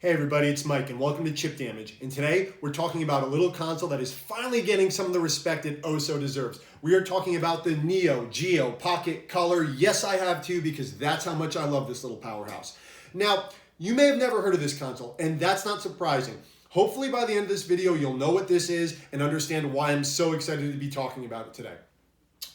Hey everybody, it's Mike and welcome to Chip Damage. And today we're talking about a little console that is finally getting some of the respect it oh so deserves. We are talking about the Geo Pocket Color. Yes, I have two because that's how much I love this little powerhouse. Now, you may have never heard of this console and that's not surprising. Hopefully by the end of this video you'll know what this is and understand why I'm so excited to be talking about it today.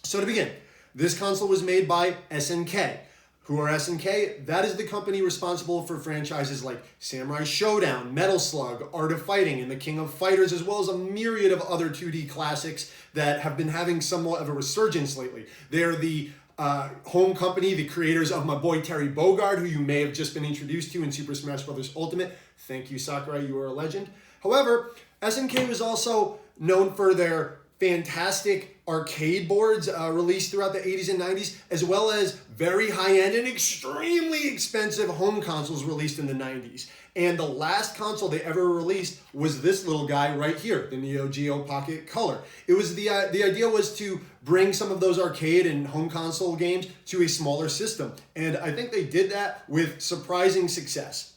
So to begin, this console was made by SNK. Who are SNK? That is the company responsible for franchises like Samurai Showdown, Metal Slug, Art of Fighting, and the King of Fighters, as well as a myriad of other 2D classics that have been having somewhat of a resurgence lately. They're the home company, the creators of my boy Terry Bogard, who you may have just been introduced to in Super Smash Bros. Ultimate. Thank you, Sakurai, you are a legend. However, SNK was also known for their fantastic arcade boards released throughout the 80s and 90s, as well as very high-end and extremely expensive home consoles released in the 90s. And the last console they ever released was this little guy right here, the Geo Pocket Color. It was the idea was to bring some of those arcade and home console games to a smaller system. And I think they did that with surprising success,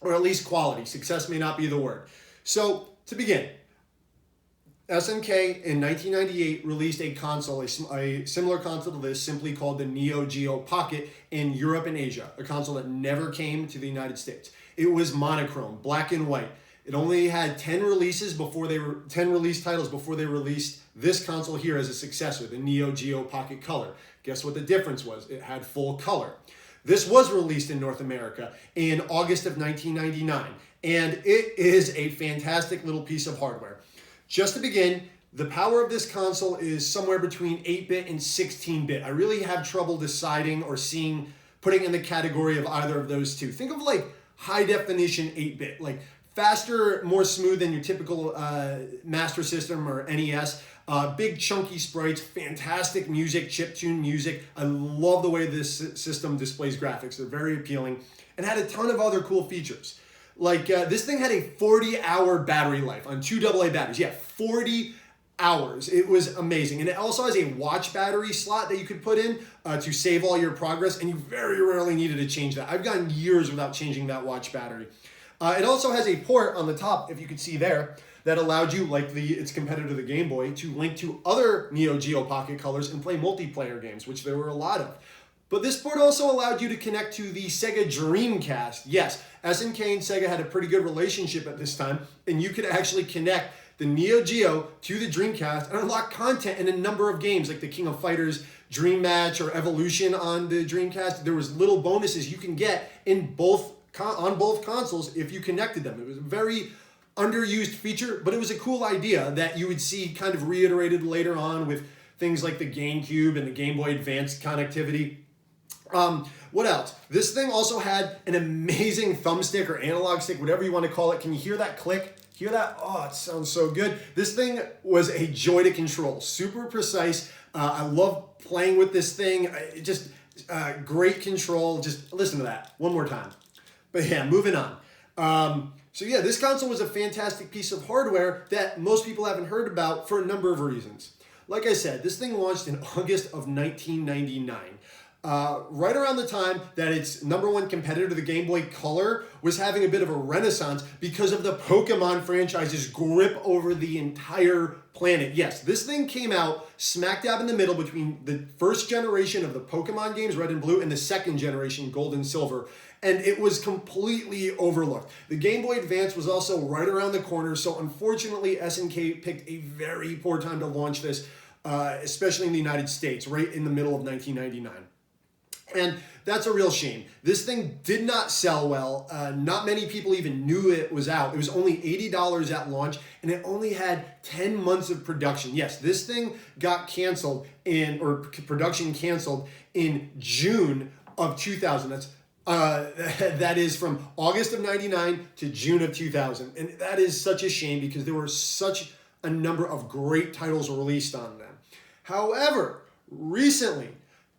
or at least quality. Success may not be the word. So to begin, SNK in 1998 released a console, a similar console to this, simply called the Geo Pocket in Europe and Asia, a console that never came to the United States. It was monochrome, black and white. It only had 10 release titles before they released this console here as a successor, the Geo Pocket Color. Guess what the difference was? It had full color. This was released in North America in August of 1999, and it is a fantastic little piece of hardware. Just to begin, the power of this console is somewhere between 8-bit and 16-bit. I really have trouble deciding or putting in the category of either of those two. Think of like high definition 8-bit, like faster, more smooth than your typical Master System or NES. Big chunky sprites, fantastic music, chiptune music. I love the way this system displays graphics. They're very appealing and had a ton of other cool features. Like this thing had a 40-hour battery life on 2 AA batteries. Yeah, 40 hours. It was amazing. And it also has a watch battery slot that you could put in to save all your progress, and you very rarely needed to change that. I've gone years without changing that watch battery. It also has a port on the top, if you could see there, that allowed you, like its competitor, the Game Boy, to link to other Geo Pocket Colors and play multiplayer games, which there were a lot of. But this port also allowed you to connect to the Sega Dreamcast. Yes, SNK and Sega had a pretty good relationship at this time, and you could actually connect the Geo to the Dreamcast and unlock content in a number of games, like the King of Fighters Dream Match or Evolution on the Dreamcast. There was little bonuses you can get on both consoles if you connected them. It was a very underused feature, but it was a cool idea that you would see kind of reiterated later on with things like the GameCube and the Game Boy Advance connectivity. What else? This thing also had an amazing thumbstick or analog stick, whatever you want to call it. Can you hear that click? Hear that? Oh, it sounds so good. This thing was a joy to control. Super precise. I love playing with this thing. Just great control. Just listen to that one more time. But yeah, moving on. So yeah, this console was a fantastic piece of hardware that most people haven't heard about for a number of reasons. Like I said, this thing launched in August of 1999. Right around the time that its #1 competitor, the Game Boy Color, was having a bit of a renaissance because of the Pokemon franchise's grip over the entire planet. Yes, this thing came out smack dab in the middle between the first generation of the Pokemon games, Red and Blue, and the second generation, Gold and Silver. And it was completely overlooked. The Game Boy Advance was also right around the corner, so unfortunately SNK picked a very poor time to launch this, especially in the United States, right in the middle of 1999. And that's a real shame. This thing did not sell well. Not many people even knew it was out. It was only $80 at launch, and it only had 10 months of production. Yes, this thing got canceled production canceled in June of 2000. That is from August of 99 to June of 2000. And that is such a shame because there were such a number of great titles released on them. However, recently,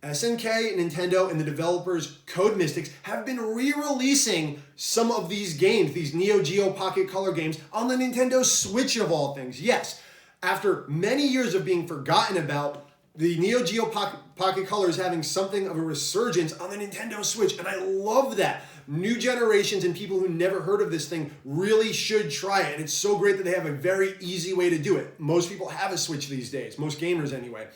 SNK, Nintendo, and the developers Code Mystics have been re-releasing some of these games, these Geo Pocket Color games, on the Nintendo Switch of all things. Yes, after many years of being forgotten about, the Neo Geo Pocket Color is having something of a resurgence on the Nintendo Switch, and I love that. New generations and people who never heard of this thing really should try it, and it's so great that they have a very easy way to do it. Most people have a Switch these days, most gamers anyway.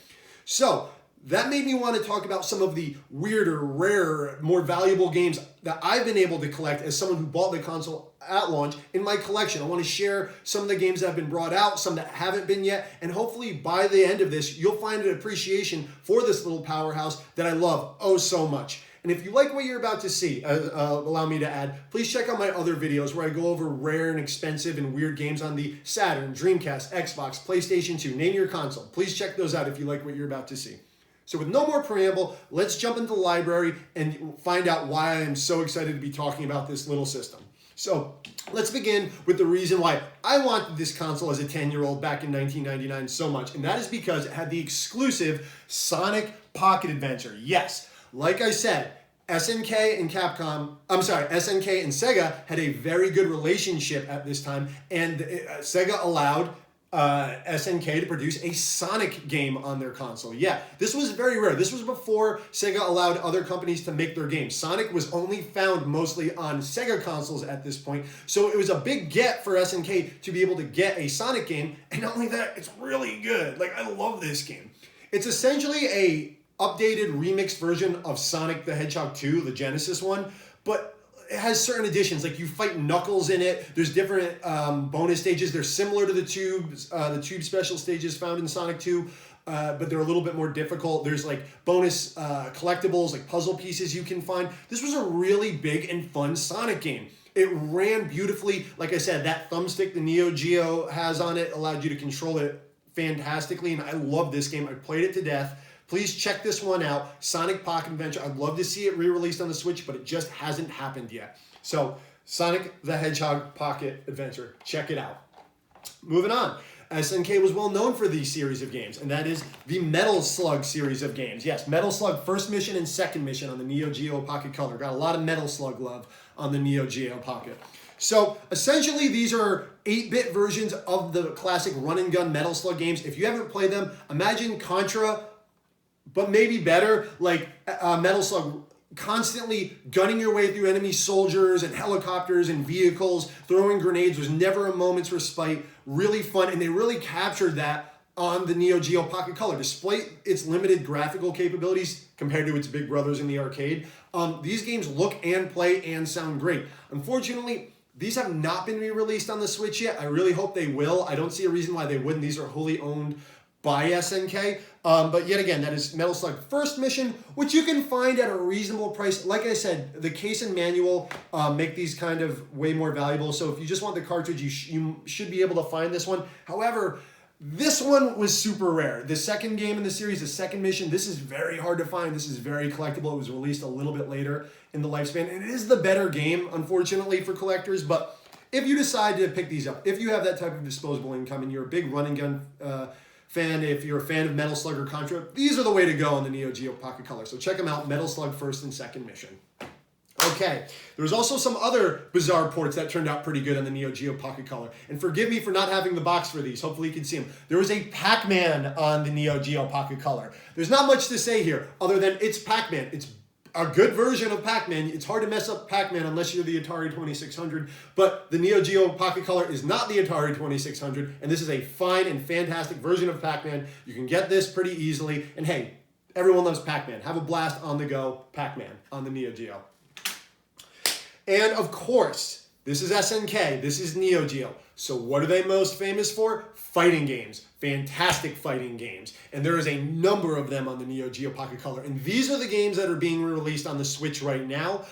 So that made me want to talk about some of the weirder, rarer, more valuable games that I've been able to collect as someone who bought the console at launch in my collection. I want to share some of the games that have been brought out, some that haven't been yet, and hopefully by the end of this, you'll find an appreciation for this little powerhouse that I love oh so much. And if you like what you're about to see, allow me to add, please check out my other videos where I go over rare and expensive and weird games on the Saturn, Dreamcast, Xbox, PlayStation 2, name your console. Please check those out if you like what you're about to see. So with no more preamble, let's jump into the library and find out why I am so excited to be talking about this little system. So let's begin with the reason why I wanted this console as a 10-year-old back in 1999 so much, and that is because it had the exclusive Sonic Pocket Adventure. Yes, like I said, SNK and SNK and Sega had a very good relationship at this time, and Sega allowed SNK to produce a Sonic game on their console. Yeah, this was very rare. This was before Sega allowed other companies to make their games. Sonic was only found mostly on Sega consoles at this point, so it was a big get for SNK to be able to get a Sonic game, and not only that, it's really good. Like, I love this game. It's essentially a updated remixed version of Sonic the Hedgehog 2, the Genesis one, but it has certain additions. Like, you fight Knuckles in it. There's different bonus stages. They're similar to the tube special stages found in Sonic 2, but they're a little bit more difficult. There's like bonus collectibles, like puzzle pieces you can find. This was a really big and fun Sonic game. It ran beautifully. Like I said, that thumbstick the Neo Geo has on it allowed you to control it fantastically, and I love this game. I played it to death. Please check this one out, Sonic Pocket Adventure. I'd love to see it re-released on the Switch, but it just hasn't happened yet. So, Sonic the Hedgehog Pocket Adventure. Check it out. Moving on. SNK was well known for these series of games, and that is the Metal Slug series of games. Yes, Metal Slug first mission and second mission on the Neo Geo Pocket Color. Got a lot of Metal Slug love on the Neo Geo Pocket. So essentially these are 8-bit versions of the classic run and gun Metal Slug games. If you haven't played them, imagine Contra, but maybe better, like Metal Slug, constantly gunning your way through enemy soldiers and helicopters and vehicles, throwing grenades. There's never a moment's respite. Really fun, and they really captured that on the Neo Geo Pocket Color. Despite its limited graphical capabilities compared to its big brothers in the arcade, these games look and play and sound great. Unfortunately, these have not been re-released on the Switch yet. I really hope they will. I don't see a reason why they wouldn't. These are wholly owned by SNK. But yet again, that is Metal Slug First Mission, which you can find at a reasonable price. Like I said, the case and manual make these kind of way more valuable. So if you just want the cartridge, you should be able to find this one. However, this one was super rare. The second game in the series, the second mission, this is very hard to find. This is very collectible. It was released a little bit later in the lifespan. And it is the better game, unfortunately, for collectors. But if you decide to pick these up, if you have that type of disposable income and you're a big run and gun fan, if you're a fan of Metal Slug or Contra, these are the way to go on the Neo Geo Pocket Color. So check them out, Metal Slug First and Second Mission. Okay, there was also some other bizarre ports that turned out pretty good on the Neo Geo Pocket Color. And forgive me for not having the box for these. Hopefully you can see them. There was a Pac-Man on the Neo Geo Pocket Color. There's not much to say here other than it's Pac-Man. It's a good version of Pac-Man. It's hard to mess up Pac-Man unless you're the Atari 2600, but the Neo Geo Pocket Color is not the Atari 2600, and this is a fine and fantastic version of Pac-Man. You can get this pretty easily, and hey, everyone loves Pac-Man. Have a blast on the go, Pac-Man on the Neo Geo. And of course, this is SNK, this is Neo Geo. So what are they most famous for? Fighting games. Fantastic fighting games. And there is a number of them on the Neo Geo Pocket Color. And these are the games that are being released on the Switch right now.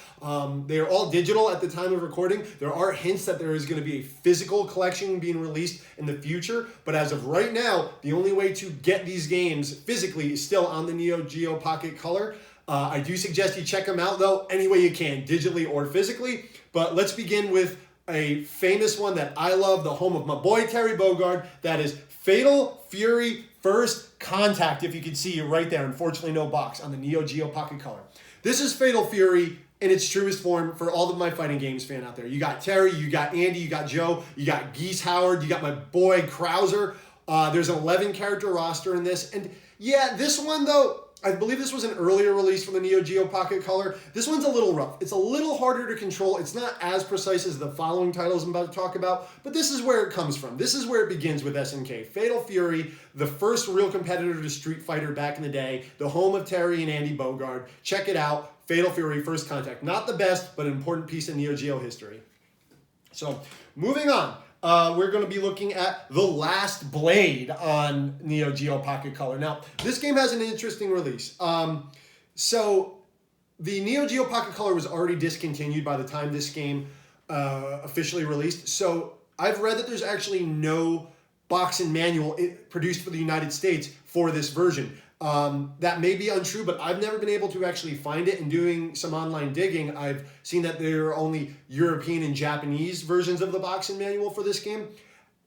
They are all digital at the time of recording. There are hints that there is going to be a physical collection being released in the future. But as of right now, the only way to get these games physically is still on the Neo Geo Pocket Color. I do suggest you check them out, though, any way you can, digitally or physically. But let's begin with a famous one that I love, the home of my boy Terry Bogard. That is Fatal Fury First Contact, if you can see it right there. Unfortunately, no box on the Neo Geo Pocket Color. This is Fatal Fury in its truest form for all of my fighting games fan out there. You got Terry, you got Andy, you got Joe, you got Geese Howard, you got my boy Krauser. There's an 11 character roster in this, and Yeah, this one though, I believe this was an earlier release from the Neo Geo Pocket Color. This one's a little rough. It's a little harder to control. It's not as precise as the following titles I'm about to talk about, but this is where it comes from. This is where it begins with SNK. Fatal Fury, the first real competitor to Street Fighter back in the day, the home of Terry and Andy Bogard. Check it out. Fatal Fury, First Contact. Not the best, but an important piece in Neo Geo history. So, moving on. We're going to be looking at The Last Blade on Neo Geo Pocket Color. Now, this game has an interesting release. So, the Neo Geo Pocket Color was already discontinued by the time this game officially released. So, I've read that there's actually no box and manual produced for the United States for this version. That may be untrue, but I've never been able to actually find it. In doing some online digging, I've seen that there are only European and Japanese versions of the box and manual for this game.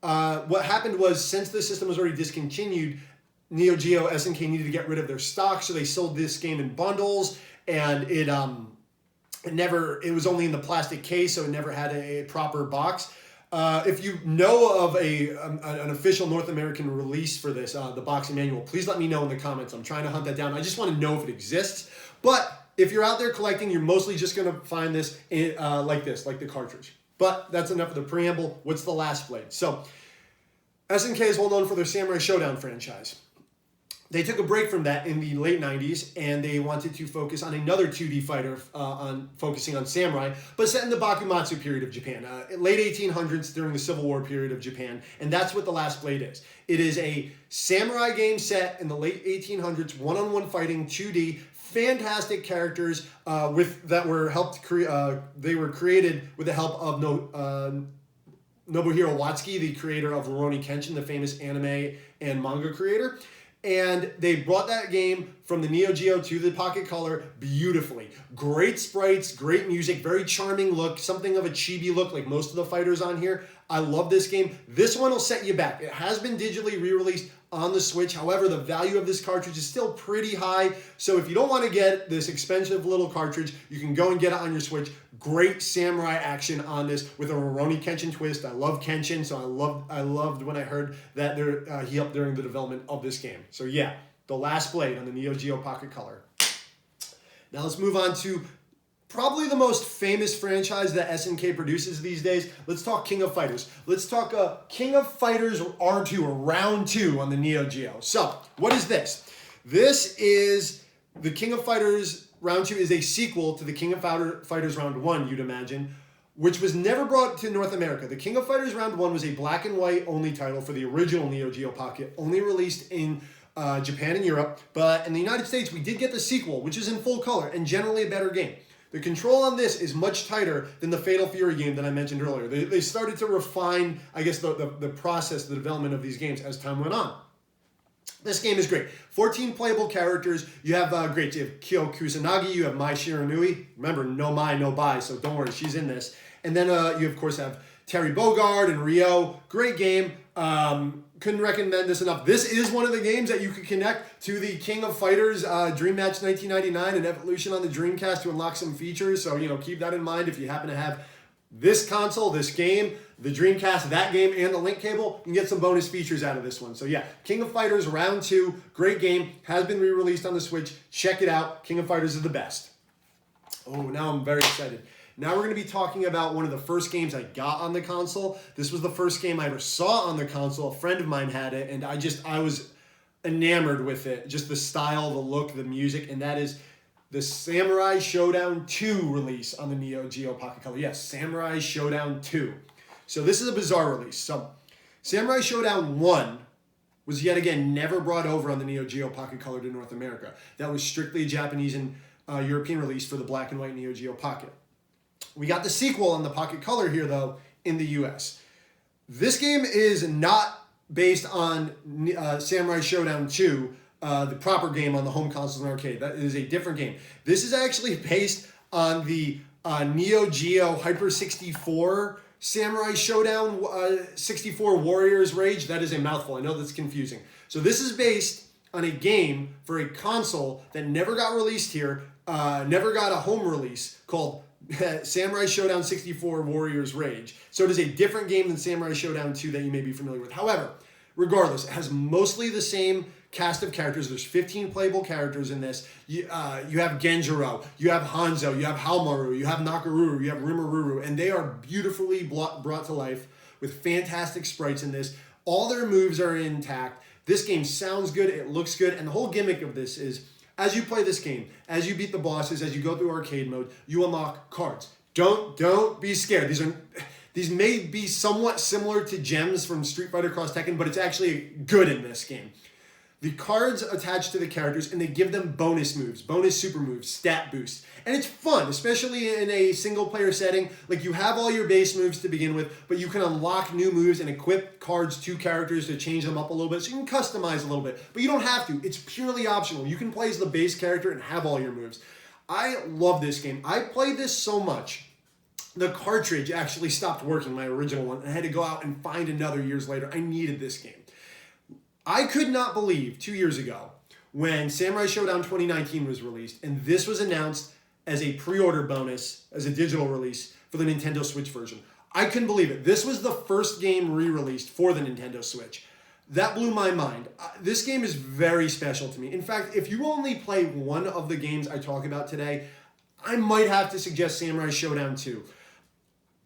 What happened was, since the system was already discontinued, Neo Geo SNK needed to get rid of their stock, so they sold this game in bundles, and it was only in the plastic case, so it never had a proper box. If you know of an official North American release for this, the boxing manual, please let me know in the comments. I'm trying to hunt that down. I just want to know if it exists. But if you're out there collecting, you're mostly just going to find this like this, like the cartridge. But that's enough of the preamble. What's The Last Blade? So, SNK is well known for their Samurai Showdown franchise. They took a break from that in the late 90s, and they wanted to focus on another 2D fighter, focusing on samurai, but set in the Bakumatsu period of Japan, late 1800s during the Civil War period of Japan, and that's what The Last Blade is. It is a samurai game set in the late 1800s, one-on-one fighting, 2D, fantastic characters they were created with the help of Nobuhiro Watsuki, the creator of Rurouni Kenshin, the famous anime and manga creator. And they brought that game from the Neo Geo to the Pocket Color beautifully. Great sprites, great music, very charming look, something of a chibi look like most of the fighters on here. I love this game. This one will set you back. It has been digitally re-released on the Switch. However, the value of this cartridge is still pretty high. So if you don't want to get this expensive little cartridge, you can go and get it on your Switch. Great samurai action on this with a Rurouni Kenshin twist. I love Kenshin, so I loved when I heard that he helped during the development of this game. So yeah, The Last Blade on the Neo Geo Pocket Color. Now let's move on to probably the most famous franchise that SNK produces these days. Let's talk King of Fighters. Let's talk King of Fighters R2, or Round 2 on the Neo Geo. So, what is this? This is the King of Fighters Round 2 is a sequel to the King of Fighters Round 1, you'd imagine, which was never brought to North America. The King of Fighters Round 1 was a black and white only title for the original Neo Geo Pocket, only released in Japan and Europe. But in the United States, we did get the sequel, which is in full color and generally a better game. The control on this is much tighter than the Fatal Fury game that I mentioned earlier. They started to refine, I guess, the process, the development of these games as time went on. This game is great. 14 playable characters. You have you have Kyo Kusanagi, you have Mai Shiranui. Remember, no Mai, no Bai, so don't worry, she's in this. And then you, of course, have Terry Bogard and Ryo. Great game. Couldn't recommend this enough. This is one of the games that you could connect to the King of Fighters Dream Match 1999 and Evolution on the Dreamcast to unlock some features. So, keep that in mind if you happen to have this console, this game, the Dreamcast, that game, and the link cable. You can get some bonus features out of this one. So yeah, King of Fighters Round 2, great game, has been re-released on the Switch. Check it out. King of Fighters is the best. Oh, now I'm very excited. Now we're going to be talking about one of the first games I got on the console. This was the first game I ever saw on the console. A friend of mine had it, and I was enamored with it. Just the style, the look, the music, and that is the Samurai Showdown 2 release on the Neo Geo Pocket Color. Yes, Samurai Showdown 2. So this is a bizarre release. So Samurai Showdown 1 was yet again never brought over on the Neo Geo Pocket Color to North America. That was strictly a Japanese and European release for the black and white Neo Geo Pocket. We got the sequel on the Pocket Color here, though, in the US. This game is not based on Samurai Showdown 2, the proper game on the home consoles and arcade. That is a different game. This is actually based on the Neo Geo Hyper 64 Samurai Showdown 64 Warriors Rage. That is a mouthful. I know that's confusing. So this is based on a game for a console that never got released here, never got a home release, called Samurai Showdown 64 Warriors Rage. So it is a different game than Samurai Showdown 2 that you may be familiar with. However, regardless, it has mostly the same cast of characters. There's 15 playable characters in this. You have Genjiro, you have Hanzo, you have Halmaru, you have Nakaruru, you have Rimururu, and they are beautifully brought to life with fantastic sprites in this. All their moves are intact. This game sounds good, it looks good, and the whole gimmick of this is, as you play this game, as you beat the bosses, as you go through arcade mode, you unlock cards. Don't be scared. These may be somewhat similar to gems from Street Fighter Cross Tekken, but it's actually good in this game. The cards attach to the characters, and they give them bonus moves, bonus super moves, stat boosts. And it's fun, especially in a single-player setting. Like, you have all your base moves to begin with, but you can unlock new moves and equip cards to characters to change them up a little bit, so you can customize a little bit. But you don't have to. It's purely optional. You can play as the base character and have all your moves. I love this game. I played this so much, the cartridge actually stopped working, my original one, and I had to go out and find another years later. I needed this game. I could not believe 2 years ago when Samurai Showdown 2019 was released, and this was announced as a pre-order bonus, as a digital release for the Nintendo Switch version. I couldn't believe it. This was the first game re-released for the Nintendo Switch. That blew my mind. This game is very special to me. In fact, if you only play one of the games I talk about today, I might have to suggest Samurai Showdown 2.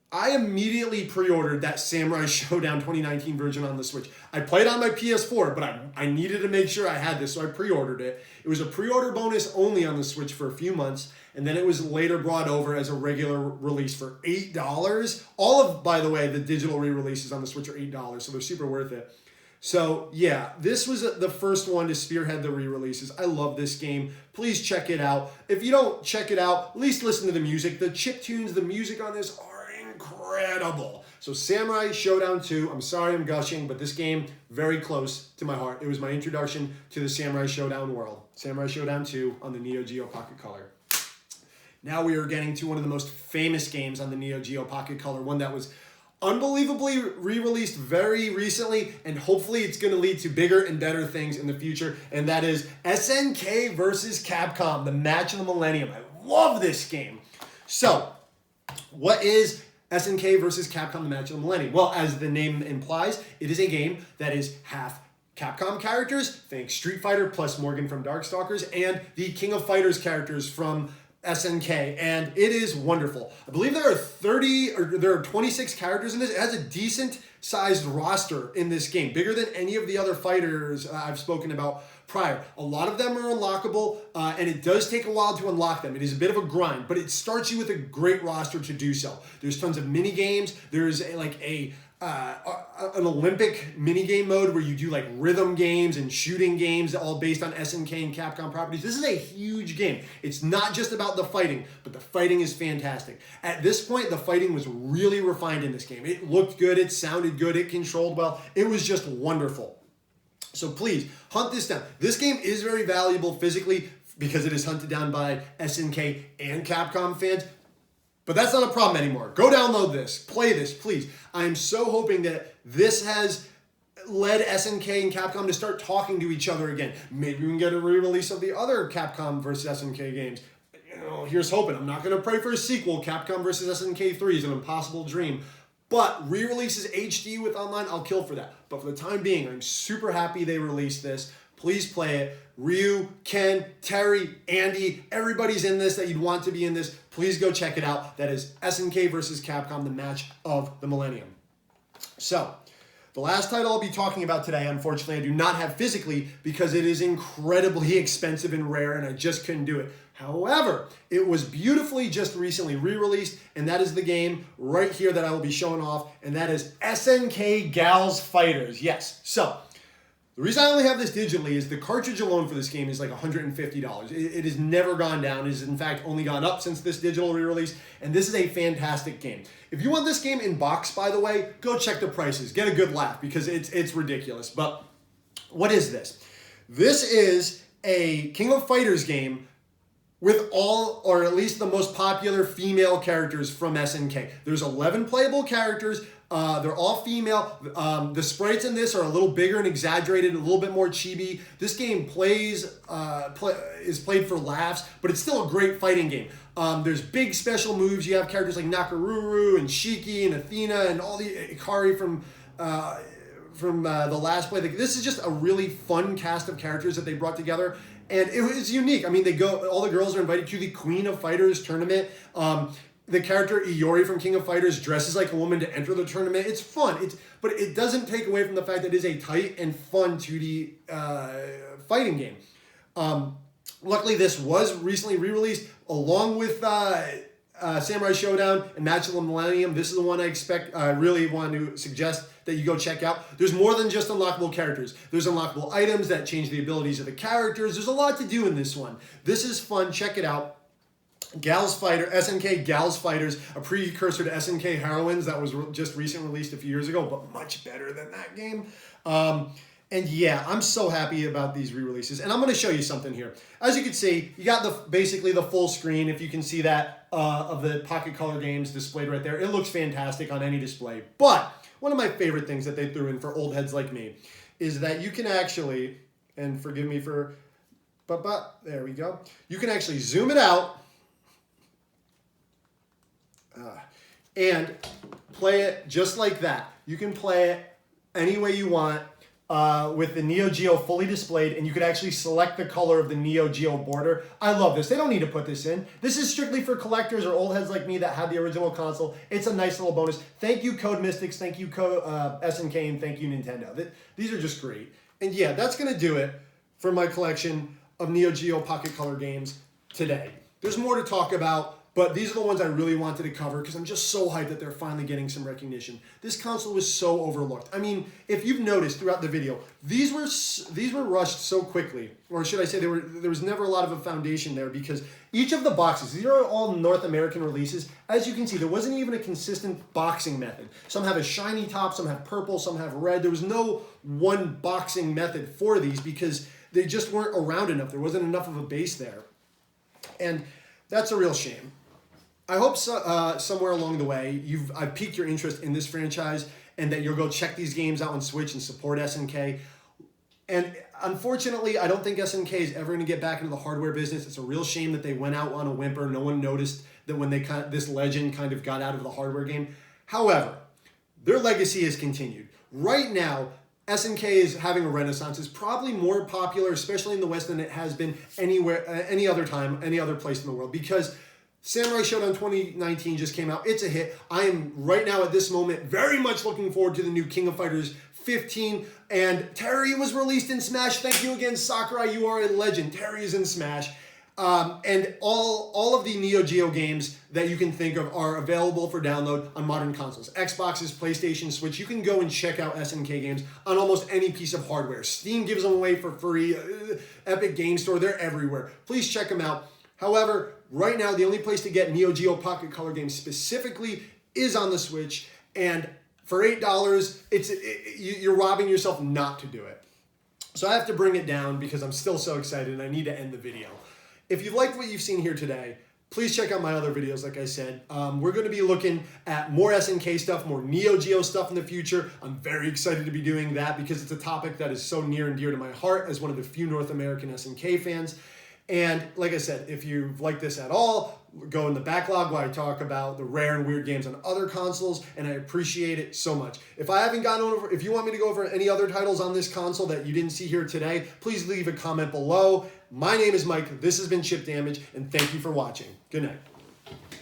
I immediately pre-ordered that Samurai Showdown 2019 version on the Switch. I played on my PS4, but I needed to make sure I had this, so I pre-ordered it. It was a pre-order bonus only on the Switch for a few months, and then it was later brought over as a regular release for $8. All of, by the way, the digital re-releases on the Switch are $8, so they're super worth it. So, yeah, this was the first one to spearhead the re-releases. I love this game. Please check it out. If you don't check it out, at least listen to the music. The chip tunes, the music on this are incredible. So Samurai Showdown 2, I'm sorry I'm gushing, but this game, very close to my heart. It was my introduction to the Samurai Showdown world. Samurai Showdown 2 on the Neo Geo Pocket Color. Now we are getting to one of the most famous games on the Neo Geo Pocket Color, one that was unbelievably re-released very recently, and hopefully it's going to lead to bigger and better things in the future, and that is SNK versus Capcom, the match of the millennium. I love this game. So, what is SNK versus Capcom, the match of the millennium? Well, as the name implies, it is a game that is half Capcom characters, think Street Fighter plus Morgan from Darkstalkers, and the King of Fighters characters from SNK, and it is wonderful. I believe there are 26 characters in this. It has a decent sized roster in this game, bigger than any of the other fighters I've spoken about prior. A lot of them are unlockable, and it does take a while to unlock them. It is a bit of a grind, but it starts you with a great roster to do so. There's tons of mini games. There's an Olympic minigame mode where you do like rhythm games and shooting games, all based on SNK and Capcom properties. This is a huge game. It's not just about the fighting, but the fighting is fantastic. At this point, the fighting was really refined in this game. It looked good, it sounded good, it controlled well. It was just wonderful. So please, hunt this down. This game is very valuable physically because it is hunted down by SNK and Capcom fans. But that's not a problem anymore. Go download this. Play this, please. I'm so hoping that this has led SNK and Capcom to start talking to each other again. Maybe we can get a re-release of the other Capcom versus SNK games. Here's hoping. I'm not going to pray for a sequel. Capcom versus SNK 3 is an impossible dream. But re-releases HD with online, I'll kill for that. But for the time being, I'm super happy they released this. Please play it. Ryu, Ken, Terry, Andy, everybody's in this that you'd want to be in this. Please go check it out. That is SNK versus Capcom, the match of the millennium. So, the last title I'll be talking about today, unfortunately, I do not have physically because it is incredibly expensive and rare, and I just couldn't do it. However, it was beautifully just recently re-released, and that is the game right here that I will be showing off, and that is SNK Gals Fighters. Yes, so the reason I only have this digitally is the cartridge alone for this game is like $150. It has never gone down. It has, in fact, only gone up since this digital re-release, and this is a fantastic game. If you want this game in box, by the way, go check the prices. Get a good laugh because it's ridiculous. But what is this? This is a King of Fighters game with all, or at least the most popular female characters from SNK. There's 11 playable characters. They're all female. The sprites in this are a little bigger and exaggerated, a little bit more chibi. This game is played for laughs, but it's still a great fighting game. There's big special moves. You have characters like Nakaruru and Shiki and Athena and all the Ikari the last play. This is just a really fun cast of characters that they brought together, and it was unique. I mean, all the girls are invited to the Queen of Fighters tournament. The character Iori from King of Fighters dresses like a woman to enter the tournament. It's fun. But it doesn't take away from the fact that it is a tight and fun 2D fighting game. Luckily, this was recently re-released along with Samurai Showdown and Match of the Millennium. This is the one I really want to suggest that you go check out. There's more than just unlockable characters. There's unlockable items that change the abilities of the characters. There's a lot to do in this one. This is fun. Check it out. SNK Gals Fighters, a precursor to SNK Heroines that was just recently released a few years ago, but much better than that game. And yeah, I'm so happy about these re-releases. And I'm going to show you something here. As you can see, you got basically the full screen, if you can see that, of the Pocket Color games displayed right there. It looks fantastic on any display. But one of my favorite things that they threw in for old heads like me is that you can actually, and forgive me for, there we go. You can actually zoom it out and play it just like that. You can play it any way you want with the Neo Geo fully displayed, and you could actually select the color of the Neo Geo border. I love this. They don't need to put this in. This is strictly for collectors or old heads like me that had the original console. It's a nice little bonus. Thank you, Code Mystics. Thank you, SNK, and thank you, Nintendo. These are just great. And yeah, that's going to do it for my collection of Neo Geo Pocket Color games today. There's more to talk about, but these are the ones I really wanted to cover because I'm just so hyped that they're finally getting some recognition. This console was so overlooked. I mean, if you've noticed throughout the video, these were rushed so quickly, or should I say there was never a lot of a foundation there, because each of the boxes, these are all North American releases. As you can see, there wasn't even a consistent boxing method. Some have a shiny top, some have purple, some have red. There was no one boxing method for these because they just weren't around enough. There wasn't enough of a base there. And that's a real shame. I hope somewhere along the way I've piqued your interest in this franchise and that you'll go check these games out on Switch and support SNK. And unfortunately, I don't think SNK is ever going to get back into the hardware business. It's a real shame that they went out on a whimper. No one noticed that when this legend kind of got out of the hardware game. However, their legacy has continued. Right now, SNK is having a renaissance. It's probably more popular, especially in the West, than it has been anywhere, any other time, any other place in the world, because Samurai Showdown 2019 just came out. It's a hit. I am right now at this moment very much looking forward to the new King of Fighters 15. And Terry was released in Smash. Thank you again, Sakurai. You are a legend. Terry is in Smash. And all of the Neo Geo games that you can think of are available for download on modern consoles. Xboxes, PlayStation, Switch. You can go and check out SNK games on almost any piece of hardware. Steam gives them away for free. Epic Game Store, they're everywhere. Please check them out. However, right now, the only place to get Neo Geo Pocket Color games specifically is on the Switch. And for $8, you're robbing yourself not to do it. So I have to bring it down because I'm still so excited and I need to end the video. If you liked what you've seen here today, please check out my other videos, like I said. We're going to be looking at more SNK stuff, more Neo Geo stuff in the future. I'm very excited to be doing that because it's a topic that is so near and dear to my heart as one of the few North American SNK fans. And like I said, if you like this at all, go in the backlog where I talk about the rare and weird games on other consoles, and I appreciate it so much. If you want me to go over any other titles on this console that you didn't see here today, please leave a comment below. My name is Mike, this has been Chip Damage, and thank you for watching. Good night.